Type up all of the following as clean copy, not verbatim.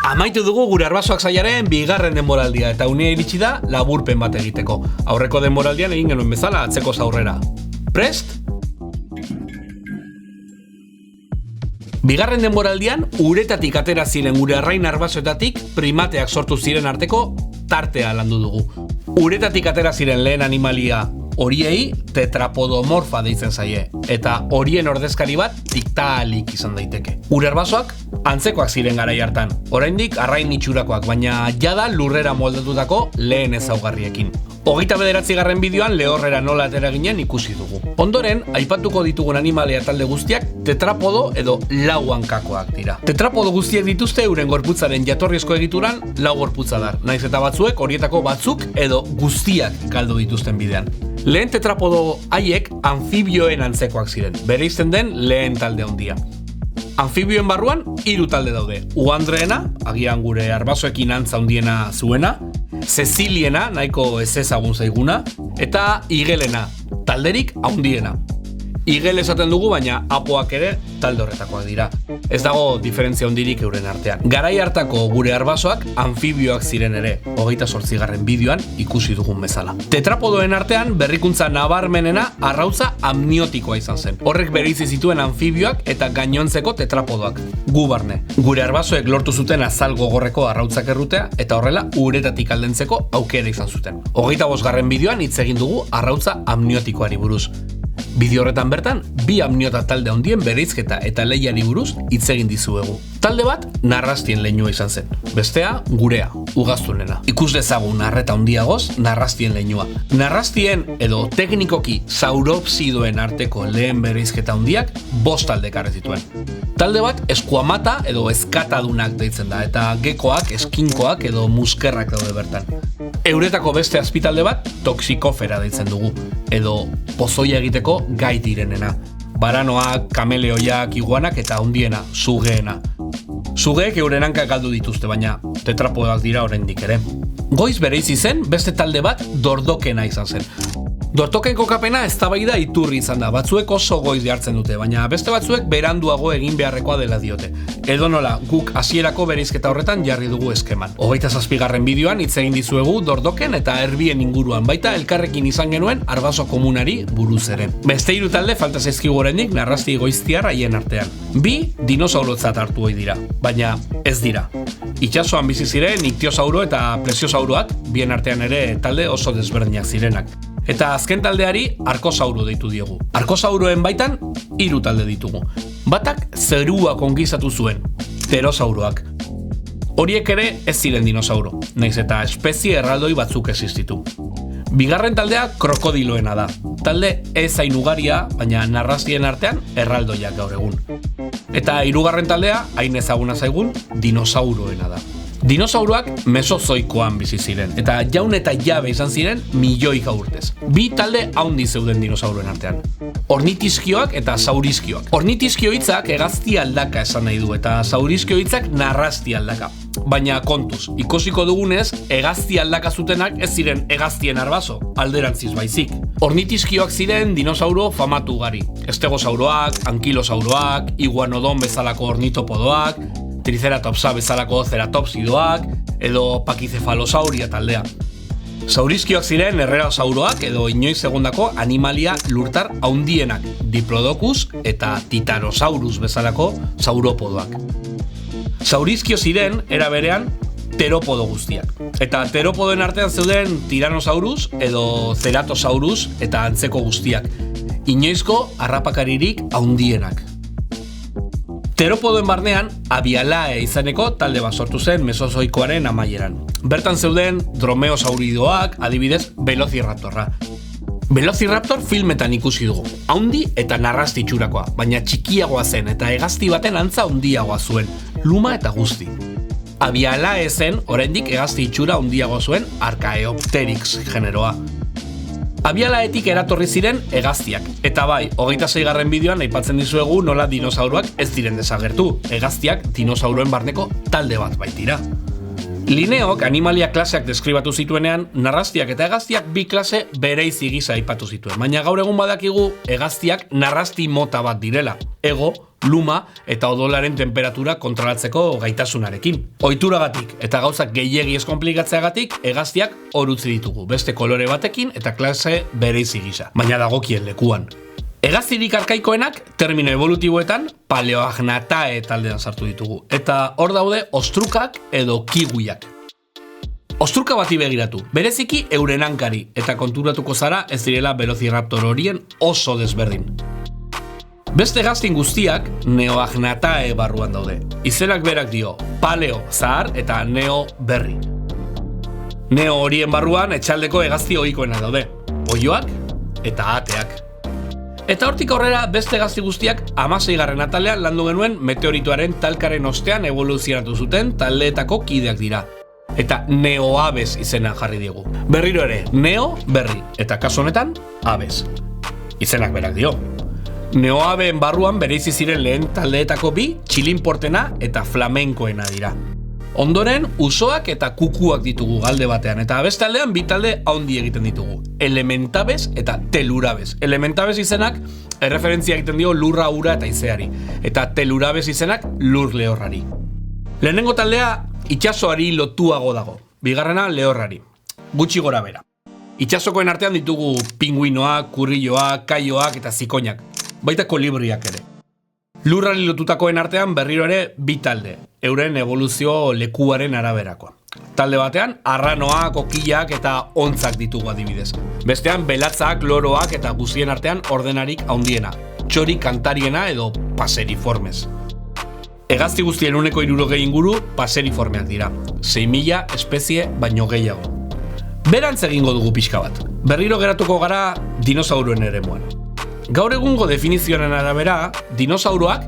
Amaitu dugu gure arbasoak sailaren bigarren denboraldia eta unea iritsi da laburpen bat egiteko. Aurreko denboraldian egin genuen bezala atzeko aurrera. Prest? Bigarren denboraldian uretatik atera ziren gure arrain arbasoetatik primateak sortu ziren arteko tartea landu dugu. Uretatik atera ziren lehen animalia horiei tetrapodomorfa deitzen zaie, eta horien ordezkari bat tiktaalik izan daiteke. Gure arbasoak antzekoak ziren garai hartan, oraindik arrain itxurakoak, baina jada lurrera moldatutako lehen ezaugarriekin. 29. bideoan lehorrera nola atera ginen ikusi dugu. Ondoren, aipatuko ditugun animalia talde guztiak tetrapodo edo lau hankakoak dira. Tetrapodo guztiek dituzte euren gorputzaren jatorrizko egituran lau gorputza dar, naiz eta batzuek horietako batzuk edo guztiak galdu dituzten bidean. Lehen tetrapodo haiek anfibioen antzekoak ziren, bereizten den lehen talde handia. Anfibioen barruan 3 talde daude. Uandreena, agian gure arbasoekin antza handiena zuena, Ceciliena, nahiko ez ezagun zaiguna, eta Igelena, talderik handiena. Igel esaten dugu, baina apoak ere talde horretakoak dira. Ez dago diferentzia handirik euren artean. Garai hartako gure arbasoak anfibioak ziren ere, 28. bideoan ikusi dugun bezala. Tetrapodoen artean berrikuntza nabarmenena arrautza amniotikoa izan zen. Horrek bereizi zituen anfibioak eta gainontzeko tetrapodoak. Gu barne. Gure arbasoek lortu zuten azal gogorreko arrautzak errutea eta horrela uretatik aldentzeko aukera izan zuten. 25. bideoan hitz egin dugu arrautza amniotikoari buruz. Bideo horretan bertan, 2 amniota talde handien bereizketa eta lehiari buruz hitz egin dizuegu. Talde bat narrastien leinua izan zen, bestea gurea, ugaztunena. Ikus dezagun arreta handiagoz narrastien leinua. Narrastien edo teknikoki sauropsidoen arteko lehen bereizketa handiak 5 talde ekarri zituen. Talde bat eskuamata edo eskatadunak deitzen da, eta gekoak, eskinkoak edo muskerrak daude bertan. Euretako beste azpitalde bat toxikofera deitzen dugu, edo pozoia egiteko gai direnena. Baranoak, kameleoiak, iguanak eta handiena, sugeena. Sugeek euren hankak galdu dituzte, baina tetrapodoak dira oraindik ere. Goiz bereizi zen beste talde bat dordokena izan zen. Dortoken kokapena eztabaida iturri izan da, batzuek oso goiz jartzen dute, baina beste batzuek beranduago egin beharrekoa dela diote. Edonola, guk hasierako bereizketa horretan jarri dugu eskeman. 27. bideoan hitz egin dizuegu dordoken eta erbien inguruan, baita elkarrekin izan genuen arbaso komunari buruz ere. Beste 3 talde falta zaizkigu oraindik narrasti goiztiar haien artean. 2 dinosaurotzat hartu ohi dira, baina ez dira. Itsasoan bizi ziren iktiosauro eta plesiosauroak, bien artean ere talde oso desberdinak zirenak. Eta azken taldeari arkosauro deitu diogu. Arkosauroen baitan 3 talde ditugu. Batak zerua konkistatu zuen, pterosauroak. Horiek ere ez ziren dinosauro, nahiz eta espezie erraldoi batzuk existitu. Bigarren taldea krokodiloena da. Talde ez hain ugaria, baina narrastien artean erraldoiak gaur egun. Eta 3. taldea, hain ezaguna zaigun, dinosauroena da. Dinosauroak mesozoikoan bizi ziren, eta jaun eta jabe izan ziren milioika urtez. 2 talde handi zeuden dinosauroen artean. Ornitizkioak eta saurizkioak. Ornitizkio hitzak hegazti aldaka esan nahi du, eta saurizkio hitzak narrasti aldaka. Baina kontuz, ikusiko dugunez, hegazti aldaka zutenak ez ziren hegaztien arbaso, alderantziz baizik. Ornitizkioak ziren dinosauro famatu ugari. Estegosauroak, ankilosauroak, iguanodon bezalako ornitopodoak, triceratopsa bezalako ceratopsidoak, edo pakizefalosauria taldea. Saurizkioak ziren errerasauroak edo inoiz egondako animalia lurtar handienak, Diplodocus eta Titanosaurus bezalako sauropodoak. Saurizkio ziren, era berean, teropodo guztiak. Eta teropodoen artean zeuden Tyrannosaurus edo Ceratosaurus eta antzeko guztiak. Inoizko harrapakaririk handienak. Teropodoen barnean, Abialae izaneko talde bat sortu zen mesozoikoaren amaieran. Bertan zeuden dromeosauridoak, adibidez Velociraptorra. Velociraptor filmetan ikusi dugu, handi eta narrasti itxurakoa, baina txikiagoa zen eta hegazti baten antza handiagoa zuen, luma eta guzti. Abialae zen, oraindik hegazti itxura handiagoa zuen Archaeopteryx generoa. Abialaetik eratorri ziren hegaztiak, eta bai, 26. bideoan aipatzen dizuegu nola dinosauroak ez diren desagertu, hegaztiak dinosauroen barneko talde bat baitira. Linneok animalia klaseak deskribatu zituenean, narrastiak eta hegaztiak 2 klase bereizi gisa aipatu zituen, baina gaur egun badakigu hegaztiak narrasti mota bat direla, ego luma eta odolaren temperatura kontrolatzeko gaitasunarekin. Ohituragatik eta gauzak gehiegi ez konplikatzeagatik hegaztiak hor utzi ditugu, beste kolore batekin eta klase bereizi gisa, baina dagokien lekuan. Hegaztirik arkaikoenak termino evolutiboetan Paleoagnathae taldean sartu ditugu, eta hor daude ostrukak edo kiwiak. Ostruka bati begiratu, bereziki euren hankari, eta konturatuko zara ez direla velociraptor horien oso desberdin. Beste hegaztin guztiak Neoagnathae barruan daude. Izenak berak dio, paleo zahar eta neo berri. Neo horien barruan etxaldeko hegazti ohikoenak daude, oioak eta ateak. Eta hortik aurrera beste hegazti guztiak 16. atalean landu genuen meteoritoaren talkaren ostean evoluzionatu zuten taldeetako kideak dira. Eta neoabes izena jarri diegu. Berriro ere, neo, berri, eta kasu honetan, abes. Izenak berak dio. Neoabeen barruan bereizi ziren lehen taldeetako bi, txilinportena eta flamenkoena dira. Ondoren, usoak eta kukuak ditugu galde batean, eta beste aldean bi talde haundi egiten ditugu. Elementabes eta telurabes. Elementabes izenak erreferentzia egiten dio lurra, ura eta izeari, eta telurabes izenak lur lehorrari. Lehenengo taldea itsasoari lotuago dago, bigarrena lehorrari, gutxi gora bera. Itsasokoen artean ditugu pinguinoak, kurrilloak, kaioak eta zikoinak, baita kolibriak ere. Lurrari lotutakoen artean berriro ere bi talde, euren evoluzio lekuaren araberakoa. Talde batean, arranoak, okilak eta ontzak ditugu adibidez. Bestean, belatzak, loroak eta guztien artean ordenarik handiena, txori kantariena edo paseriformes. Hegazti guztien 160 inguru paseriformeak dira, 6.000 espezie baino gehiago. Berantz egingo dugu pixka bat, berriro geratuko gara dinosauruen eremuan. Gaur egungo definizioaren arabera, dinosauroak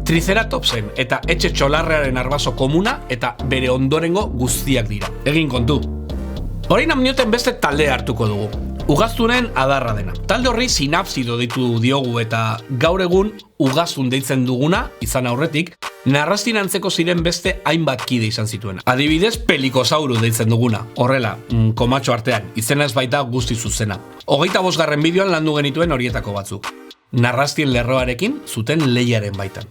triceratopsen eta etxe txolarrearen arbaso komuna eta bere ondorengo guztiak dira. Egin kontu. Orain amnioten beste talde hartuko dugu. Ugaztunen adarra dena. Talde horri sinapsido deitu diogu eta gaur egun ugaztun deitzen duguna, izan aurretik, narrastin antzeko ziren beste hainbat kide izan zituen. Adibidez, pelikosauru deitzen duguna. Horrela, komatxo artean, izena ez baita guzti zuzena. 25. bideoan landu genituen horietako batzuk. Narrastien lerroarekin zuten lehiaren baitan.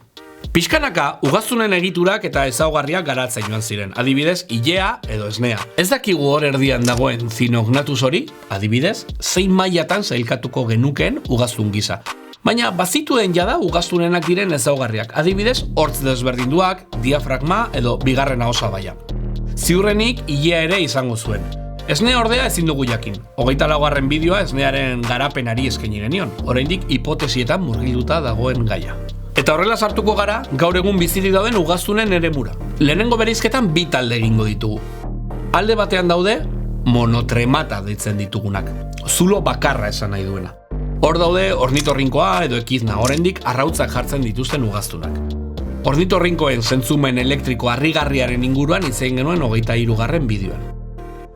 Pixkanaka, ugaztunen egiturak eta ezaugarriak garatzen joan ziren. Adibidez, ilea edo esnea. Ez dakigu hor erdian dagoen Cinognathus hori, adibidez, zein mailatan sailkatuko genukeen ugaztun gisa. Baina bazituen jada ugaztunenak diren ezaugarriak, adibidez, hortz desberdinduak, diafragma edo bigarrena osabaia. Ziurrenik ilea ere izango zuen. Esne ordea ezin dugu jakin. 24. bideoa esnearen garapenari eskaini genion, oraindik hipotesietan murgilduta dagoen gaia. Eta horrela sartuko gara, gaur egun bizirik dauden ugaztunen eremura. Lehenengo bereizketan bi talde egingo ditugu. Alde batean daude, monotremata deitzen ditugunak. Zulo bakarra esan nahi duena. Hor daude ornitorrinkoa edo ekizna, oraindik arrautzak jartzen dituzten ugaztunak. Ornitorrinkoen zentzumen elektriko harrigarriaren inguruan hitz egin genuen 23. bideoan.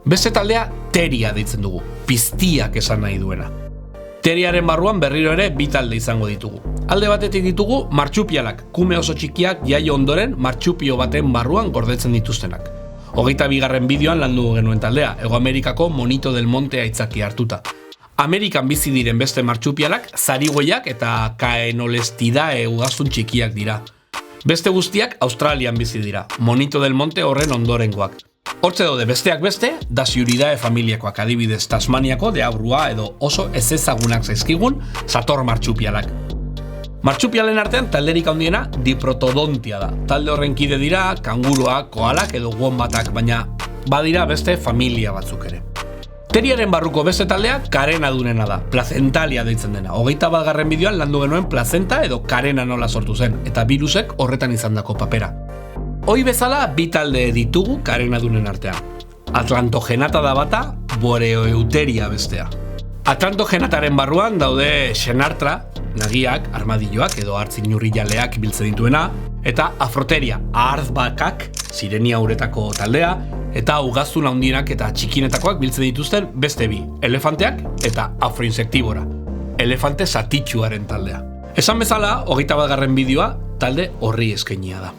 Beste taldea teria deitzen dugu, piztiak esan nahi duena. Teriaren barruan berriro ere bi talde izango ditugu. Alde batetik ditugu martxupialak, kume oso txikiak jaio ondoren martxupio baten barruan gordetzen dituztenak. 22. bideoan landu genuen taldea, Hego Amerikako Monito del Monte aitzaki hartuta. Amerikan bizi diren beste martxupialak, zarigüeiak eta Caenolestidae ugaztun txikiak dira. Beste guztiak Australian bizi dira, Monito del Monte horren ondorengoak. Hortze daude besteak beste, Dasyuridae familiakoak, adibidez Tasmaniako deabrua edo oso ezezagunak zaizkigun sator martxupialak. Martxupialen artean talderik handiena Diprotodontia da. Talde horren kide dira kanguruak, koalak edo wombatak, baina badira beste familia batzuk ere. Teriaren barruko beste taldea karenadunena da, plazentalia deitzen dena. 21. bideoan landu genuen plazenta edo karena nola sortu zen, eta virusek horretan izandako papera. Hoi bezala bi talde ditugu karenadunen artean. Atlantogenata da bata, Boreoeuteria bestea. Atlantogenataren barruan daude Xenartra, nagiak, armadilloak edo hartzinurrijaleak biltzen dituena, eta Afroteria, aharzbakak, sirenia uretako taldea, eta ugaztun handienak eta txikinetakoak biltzen dituzten beste bi, elefanteak eta afroinsektibora, elefante satitsuaren taldea. Esan bezala, 21. bideoa talde horri eskainia da.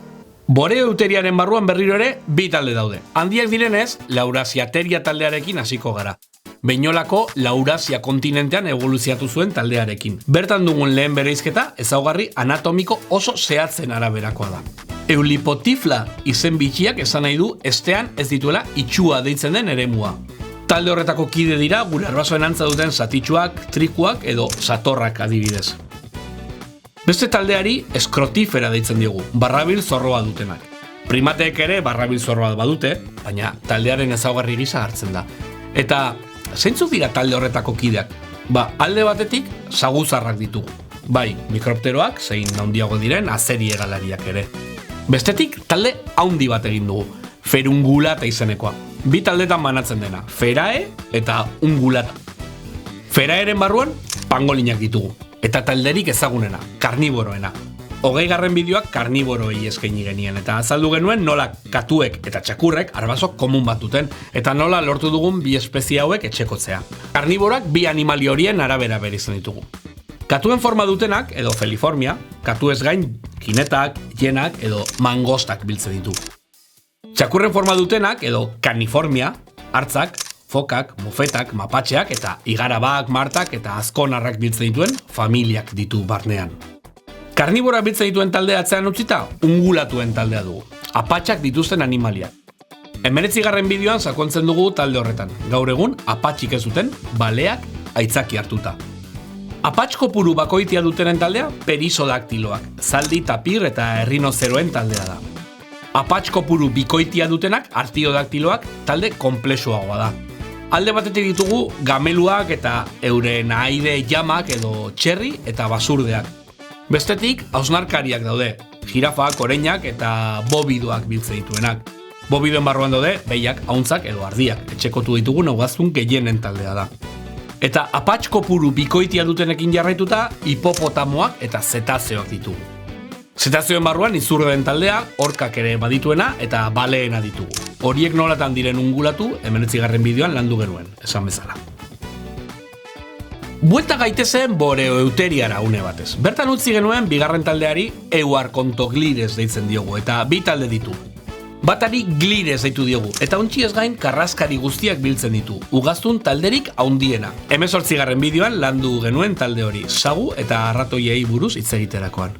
Boreoeuteriaren barruan berriro ere bi talde daude. Handiak direnez, Laurasiateria taldearekin hasiko gara. Beinolako Laurasia kontinentean evoluziatu zuen taldearekin. Bertan dugun lehen bereizketa ezaugarri anatomiko oso zehatzen araberakoa da. Eulipotifla izen bitxiak esan nahi du estean ez dituela itxua deitzen den eremua. Talde horretako kide dira gure arbasoen antza duten zatitsuak, trikuak edo satorrak adibidez. Beste taldeari eskrotifera deitzen diogu, barrabil zorroa dutenak. Primateek ere barrabil zorroa badute, baina taldearen ezaugarri gisa hartzen da. Eta zeintzuk dira talde horretako kideak? Alde batetik saguzarrak ditugu. Bai, mikropteroak, zein handiago diren azeri hegalariak ere. Bestetik talde handi bat egin dugu, ferungulata izenekoa. Bi taldetan banatzen dena, ferae eta ungulata. Feraeren barruan pangolinak ditugu, eta talderik ezagunena, karniboroena. 20. bideoak karniboroei eskaini genien, eta azaldu genuen nola katuek eta txakurrek arbaso komun bat duten, eta nola lortu dugun bi espezie hauek etxekotzea. Karniboroak bi animali horien arabera bereizten ditugu. Katuen forma dutenak, edo feliformia, katu ez gain, kinetak, hienak edo mangostak biltzen ditugu. Txakurren forma dutenak, edo kaniformia, hartzak, fokak, mofetak, mapatxeak eta igarabak, martak eta azkonarrak biltzen dituen familiak ditu barnean. Karnibora biltzen dituen taldea atzean utzita, ungulatuen taldea dugu. Apatxak dituzten animaliak. 19. bideoan sakontzen dugu talde horretan. Gaur egun, apatxik ez duten, baleak aitzaki hartuta. Apatx kopuru bakoitia dutenen taldea, perisodaktiloak, zaldi, tapir eta errinozeroen taldea da. Apatx kopuru bikoitia dutenak, artiodaktiloak, talde konplexuagoa da. Alde batetik ditugu gameluak eta euren aire jamak edo txerri eta basurdeak. Bestetik, hausnarkariak daude, jirafak, oreinak eta bobidoak biltzen dituenak. Bobidoen barruan daude, behiak, hauntzak edo ardiak, etxekotu ditugun ugaztun gehienen taldea da. Eta apatx kopuru bikoitia dutenekin jarraituta, hipopotamoak eta zetazeoak ditugu. Zetazeoen barruan izurden taldea, orkak ere badituena eta baleena ditugu. Horiek nolatan diren ungulatu, 19. bideoan landu genuen, esan bezala. Buelta gaitezen boreoeuteriara une batez. Bertan utzi genuen bigarren taldeari euarkontoglires deitzen diogu, eta bi talde ditu. Batari glires deitu diogu, eta ontsi ez gain karraskari guztiak biltzen ditu, ugaztun talderik haundiena. 18. bideoan landu genuen talde hori, sagu eta arratoiei buruz hitz egiterakoan.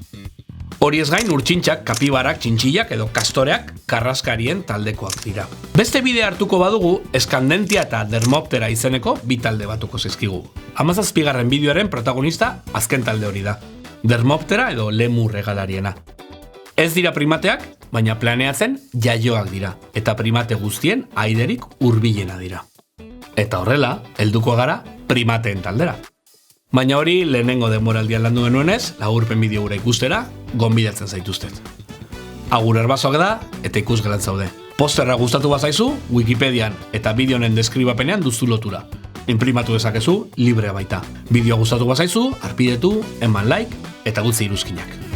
Hori ez gain urtsintxak, kapibarak, txintxillak edo kastoreak karraskarien taldekoak dira. Beste bide hartuko badugu, eskandentia eta dermoptera izeneko bi talde batuko zizkigu. 17. bideoaren protagonista azken talde hori da. Dermoptera edo lemur hegalariena. Ez dira primateak, baina planeatzen jaioak dira, eta primate guztien aiderik hurbilena dira. Eta horrela, helduko gara primateen taldera. Baina hori lehenengo denboraldian landu genuenez, laburpen bideo gura ikustera, gonbidatzen zaituztet. Agur erbazoak da, eta ikusgelan zaude. Posterra gustatu bazaizu, Wikipedian eta bideonen deskribapenean duzu lotura. Inprimatu dezakezu, librea baita. Bideo gustatu bazaizu, arpidetu, eman like, eta gutzi iruzkinak.